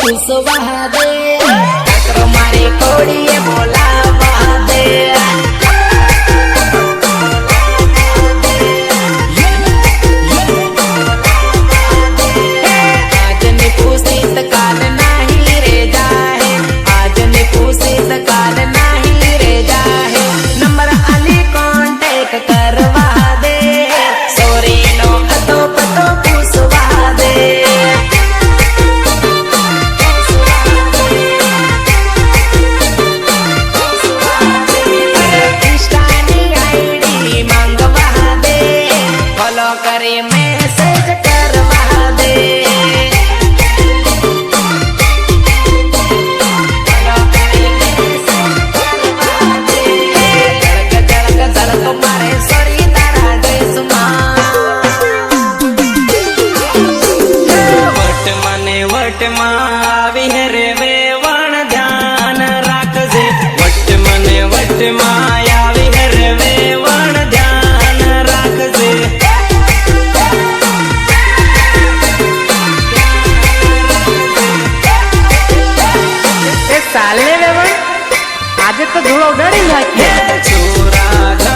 પૂછવા દે મારી કોડીએ બોલાવા દે આજની પૂછીત કાલ નહીં રે જાહે આજની પૂછીત કાલ નહીં રે જાહે નંબર આલી કોન્ટેક કરવા દે સોરીનો અતો પતો પૂછવા દે करे मैसेज करवा दे धड़क मारे sorry Tara dress what may आवी है रे वेवण ध्यान राखजे वट मने वट में आवी है रे वेवण ध्यान राखजे साले वेवण आज तो धूल उड़ाड़ी जाती है छोरा